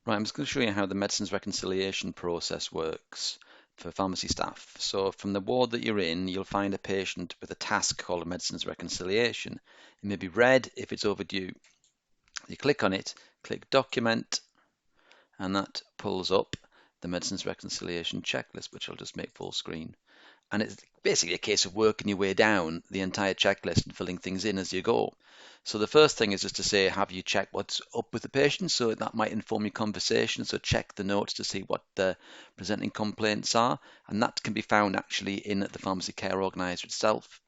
Right, I'm just going to show you how the medicines reconciliation process works for pharmacy staff. So from the ward that you're in, you'll find a patient with a task called a medicines reconciliation. It may be red if it's overdue. You click on it, click document, and that pulls up the medicines reconciliation checklist, which I'll just make full screen. And it's basically a case of working your way down the entire checklist and filling things in as you go. So the first thing is just to say, have you checked what's up with the patient? So that might inform your conversation. So check the notes to see what the presenting complaints are. And that can be found actually in the pharmacy care organiser itself.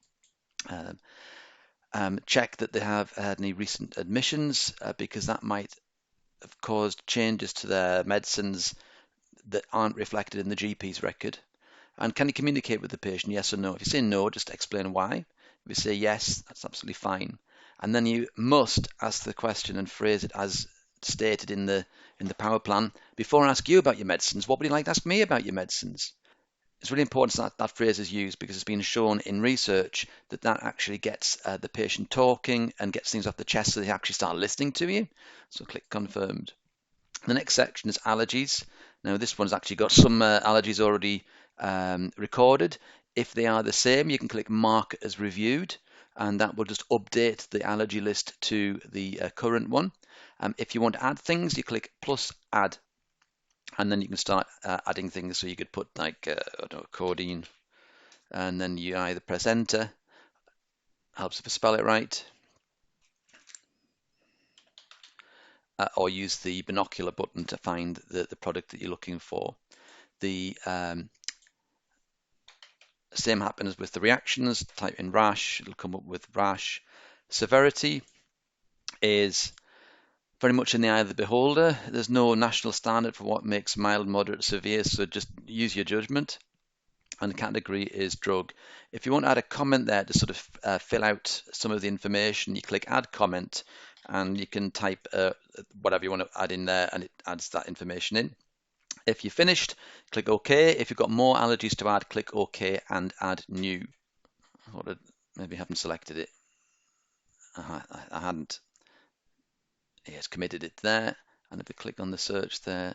Check that they have had any recent admissions because that might have caused changes to their medicines that aren't reflected in the GP's record. And can you communicate with the patient, yes or no? If you say no, just explain why. If you say yes, that's absolutely fine. And then you must ask the question and phrase it as stated in the power plan. Before I ask you about your medicines, what would you like to ask me about your medicines? It's really important that that phrase is used because it's been shown in research that that actually gets the patient talking and gets things off the chest so they actually start listening to you. So click confirmed. The next section is allergies. Now this one's actually got some allergies already recorded. If they are the same, you can click mark as reviewed, and that will just update the allergy list to the current one. If you want to add things, you click plus add, and then you can start adding things. So you could put like I don't know, codeine, and then you either press enter, helps if I spell it right, or use the binocular button to find the product that you're looking for. The same happens with the reactions. Type in rash, it'll come up with rash. Severity is very much in the eye of the beholder. There's no national standard for what makes mild, moderate, severe, so just use your judgment. And the category is drug. If you want to add a comment there to sort of fill out some of the information, you click add comment, and you can type whatever you want to add in there, and it adds that information in. If you're finished, click OK. If you've got more allergies to add, click OK and add new. Maybe I haven't selected it. I hadn't. Yes, committed it there. And if I click on the search there,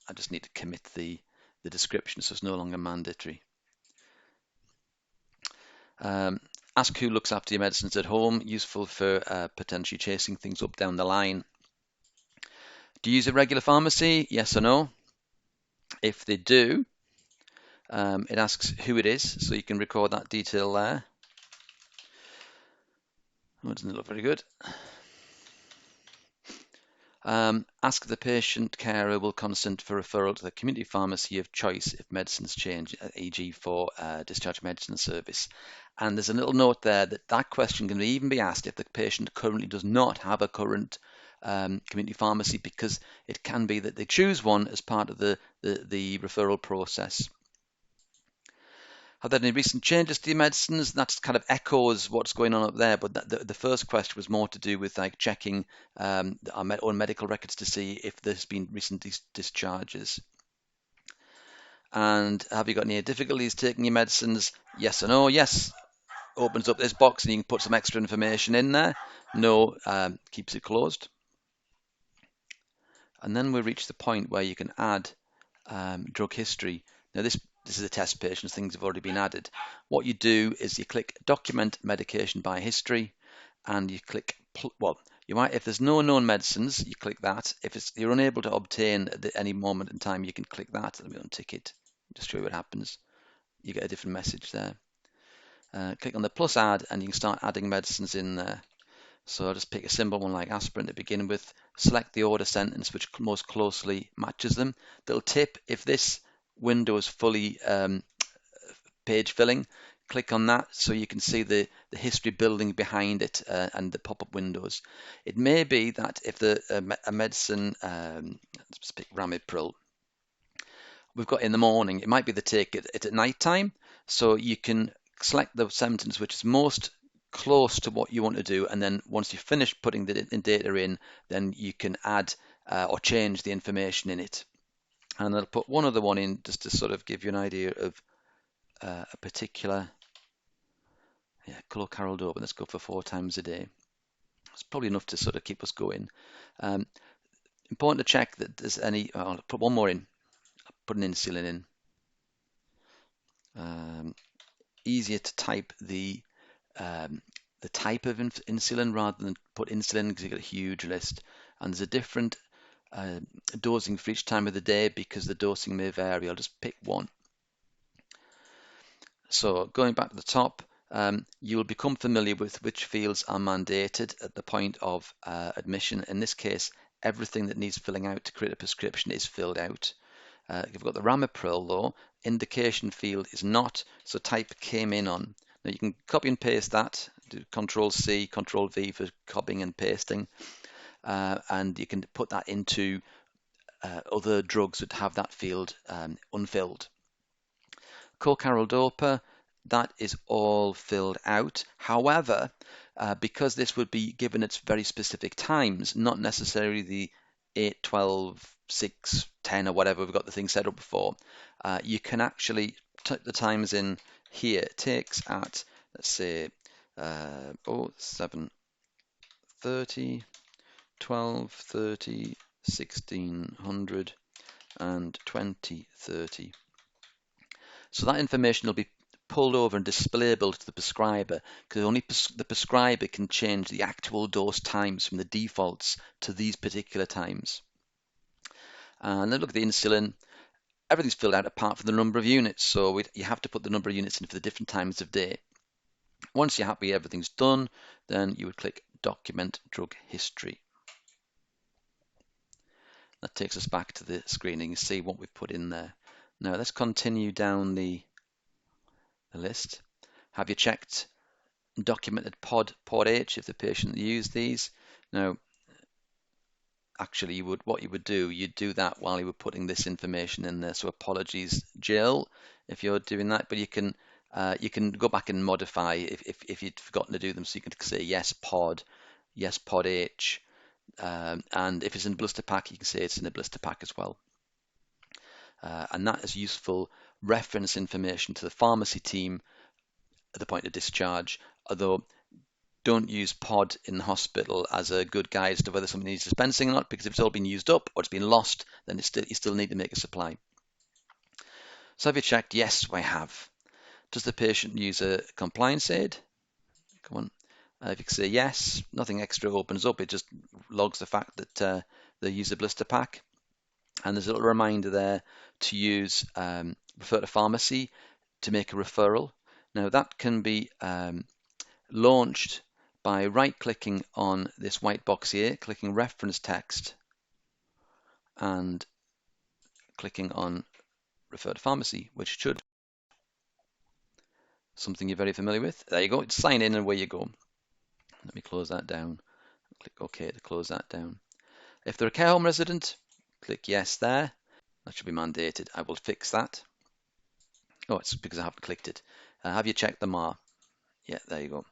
I just need to commit the description so it's no longer mandatory. Ask who looks after your medicines at home, useful for potentially chasing things up down the line. Do you use a regular pharmacy? Yes or no? If they do, it asks who it is, so you can record that detail there. Oh, it doesn't look very good. Ask the patient carer will consent for referral to the community pharmacy of choice if medicines change, e.g. for discharge medicine service. And there's a little note there that that question can even be asked if the patient currently does not have a current community pharmacy, because it can be that they choose one as part of the referral process. Have there been any recent changes to your medicines? That kind of echoes what's going on up there, but the first question was more to do with like checking our own medical records to see if there's been recent discharges. And have you got any difficulties taking your medicines? Yes or no? Yes opens up this box and you can put some extra information in there. No keeps it closed. And then we reach the point where you can add drug history. Now this is a test patient, things have already been added. What you do is you click document medication by history, and you click, if there's no known medicines, you click that. If you're unable to obtain at any moment in time, you can click that. Let me untick it, just show you what happens. You get a different message there. Click on the plus add and you can start adding medicines in there. So I'll just pick a simple one like aspirin to begin with, select the order sentence which most closely matches them. Little tip, if this window is fully page filling, click on that so you can see the history building behind it and the pop-up windows. It may be that if a medicine, let's pick Ramipril, we've got in the morning, it might be the take it at night time, so you can select the sentence which is most close to what you want to do, and then once you've finished putting the data in, then you can add or change the information in it. And I'll put one other one in just to sort of give you an idea of a particular chlorcaraldol. Let's go for 4 times a day. It's probably enough to sort of keep us going. Important to check that there's any, I'll put one more in, put an insulin in. Easier to type the type of insulin rather than put insulin because you've got a huge list. And there's a different dosing for each time of the day because the dosing may vary. I'll just pick one. So going back to the top, you will become familiar with which fields are mandated at the point of admission. In this case, everything that needs filling out to create a prescription is filled out. You've got the ramipril though, indication field is not, so type came in on. Now you can copy and paste that, do Control C, Control V for copying and pasting, and you can put that into other drugs that have that field unfilled. Co-caroldopa, that is all filled out. However, because this would be given its very specific times, not necessarily the 8, 12, 6, 10 or whatever we've got the thing set up for, you can actually type the times in here. It takes at, let's say, 7:30, 12:30, 1600 and 20:30. So that information will be pulled over and displayable to the prescriber because only the prescriber can change the actual dose times from the defaults to these particular times. And then look at the insulin. Everything's filled out apart from the number of units. So you have to put the number of units in for the different times of day. Once you're happy everything's done, then you would click Document Drug History. That takes us back to the screen and you can see what we've put in there. Now let's continue down the list. Have you checked documented port H if the patient used these? Now, actually, what you would do, you'd do that while you were putting this information in there. So apologies, Jill, if you're doing that, but you can go back and modify if you'd forgotten to do them. So you can say yes pod H, and if it's in a blister pack, you can say it's in a blister pack as well. And that is useful reference information to the pharmacy team at the point of discharge, although don't use pod in the hospital as a good guide as to whether something needs dispensing or not, because if it's all been used up or it's been lost, then you still need to make a supply. So have you checked? Yes, I have. Does the patient use a compliance aid? Come on. If you can say yes, nothing extra opens up. It just logs the fact that they use a blister pack. And there's a little reminder there to use refer to pharmacy to make a referral. Now that can be launched by right-clicking on this white box here, clicking reference text and clicking on refer to pharmacy, which should something you're very familiar with. There you go, sign in and away you go. Let me close that down. Click OK to close that down. If they're a care home resident, click yes there. That should be mandated. I will fix that. Oh, it's because I haven't clicked it. Have you checked the MAR? Yeah, there you go.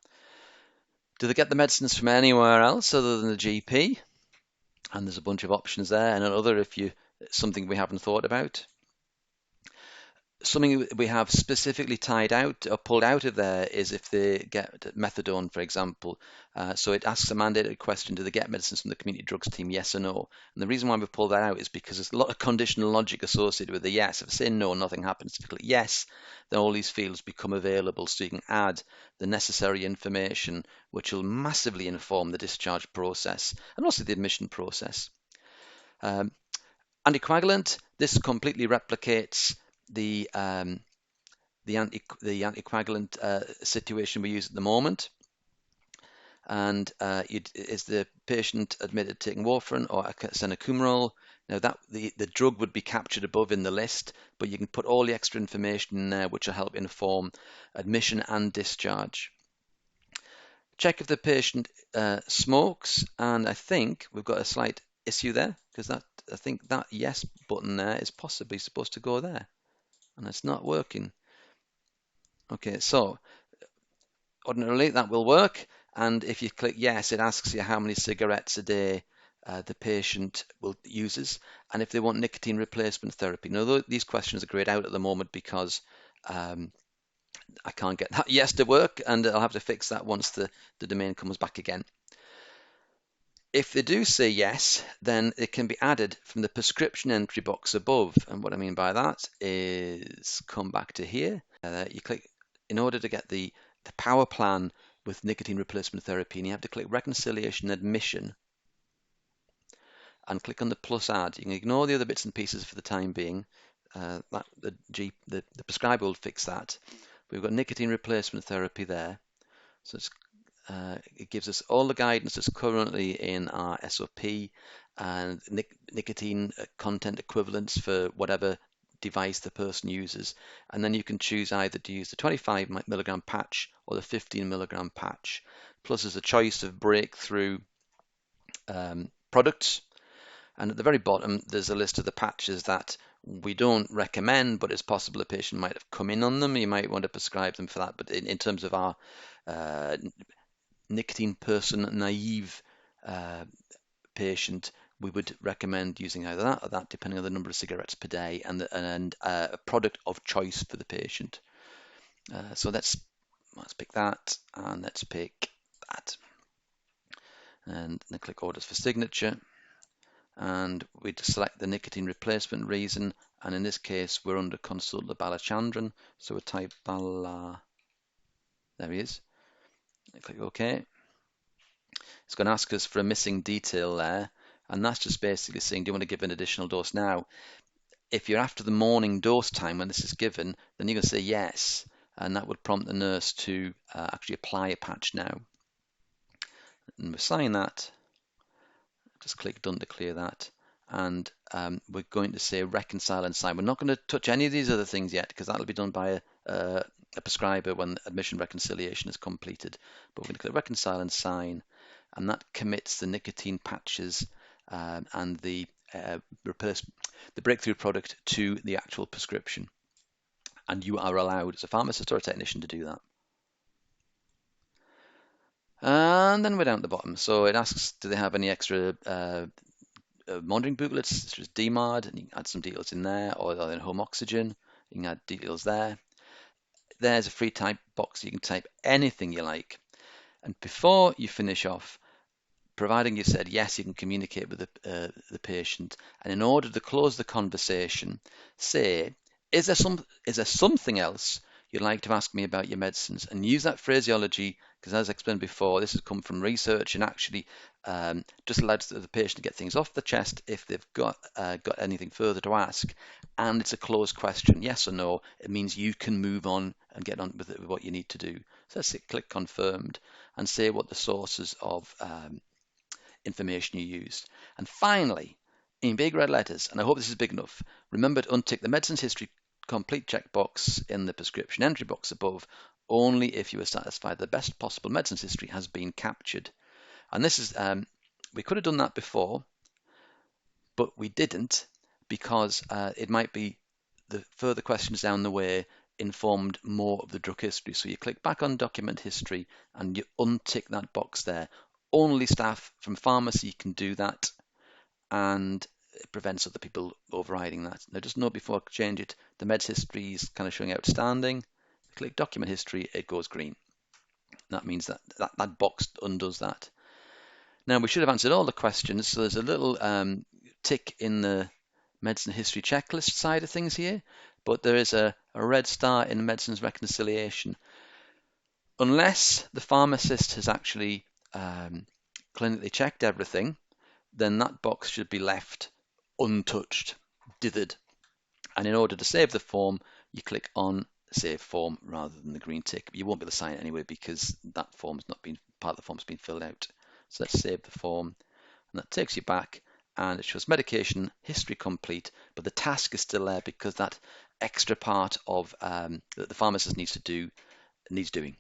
Do they get the medicines from anywhere else other than the GP? And there's a bunch of options there, and another if you something we haven't thought about. Something we have specifically tied out or pulled out of there is if they get methadone, for example. So it asks a mandated question: do they get medicines from the community drugs team? Yes or no. And the reason why we've pulled that out is because there's a lot of conditional logic associated with the yes. If I say no, nothing happens. If you click yes, then all these fields become available, so you can add the necessary information, which will massively inform the discharge process and also the admission process. Anticoagulant. This completely replicates the anticoagulant situation we use at the moment. And is the patient admitted taking warfarin or acetaminophen? Now that the drug would be captured above in the list, but you can put all the extra information in there, which will help inform admission and discharge. Check if the patient smokes, and I think we've got a slight issue there because I think that yes button there is possibly supposed to go there. And it's not working. Okay, so ordinarily that will work, and if you click yes, it asks you how many cigarettes a day the patient uses, and if they want nicotine replacement therapy. Now, these questions are grayed out at the moment because I can't get that yes to work, and I'll have to fix that once the domain comes back again. If they do say yes, then it can be added from the prescription entry box above. And what I mean by that is come back to here. You click, in order to get the power plan with nicotine replacement therapy, and you have to click reconciliation admission and click on the plus add. You can ignore the other bits and pieces for the time being. The prescriber will fix that. We've got nicotine replacement therapy there. So it gives us all the guidance that's currently in our SOP and nicotine content equivalents for whatever device the person uses. And then you can choose either to use the 25 milligram patch or the 15 milligram patch. Plus there's a choice of breakthrough products. And at the very bottom, there's a list of the patches that we don't recommend, but it's possible a patient might have come in on them. You might want to prescribe them for that. But in terms of our nicotine person naive patient, we would recommend using either that or that, depending on the number of cigarettes per day and a product of choice for the patient. So let's pick that, and let's pick that, and then click orders for signature, and we select the nicotine replacement reason, and in this case we're under consult the Balachandran, so we type Bala, there he is, and click OK. It's going to ask us for a missing detail there, and that's just basically saying, do you want to give an additional dose now? If you're after the morning dose time when this is given, then you're going to say yes, and that would prompt the nurse to actually apply a patch now. And we sign that, just click done to clear that, and we're going to say reconcile and sign. We're not going to touch any of these other things yet because that'll be done by a prescriber when admission reconciliation is completed. But we're going to click reconcile and sign, and that commits the nicotine patches and the breakthrough product to the actual prescription. And you are allowed as a pharmacist or a technician to do that. And then we're down at the bottom. So it asks, do they have any extra monitoring booklets, such as DMARD, and you can add some details in there, or in home oxygen, you can add details there. There's a free type box, you can type anything you like. And before you finish off, providing you said yes, you can communicate with the patient. And in order to close the conversation, say, is there something else you'd like to ask me about your medicines? And use that phraseology, because as I explained before, this has come from research and actually just allows the patient to get things off the chest if they've got anything further to ask. And it's a closed question, yes or no. It means you can move on and get on with it, with what you need to do. So let's click confirmed and say what the sources of information you used. And finally, in big red letters, and I hope this is big enough, remember to untick the medicines history complete checkbox in the prescription entry box above, only if you are satisfied the best possible medicines history has been captured. And this is, we could have done that before, but we didn't, because it might be the further questions down the way informed more of the drug history. So you click back on document history and you untick that box there. Only staff from pharmacy can do that, and it prevents other people overriding that. Now just note before I change it, the meds history is kind of showing outstanding. Click document history, it goes green. That means that box undoes that. Now we should have answered all the questions, so there's a little tick in the medicine history checklist side of things here, but there is a red star in medicines reconciliation. Unless the pharmacist has actually clinically checked everything, then that box should be left untouched, dithered. And in order to save the form, you click on Save Form rather than the green tick. But you won't be able to sign it anyway because that form's not been, part of the form's been filled out. So let's save the form, and that takes you back, and it shows medication history complete, but the task is still there because that extra part of that the pharmacist needs to do needs doing.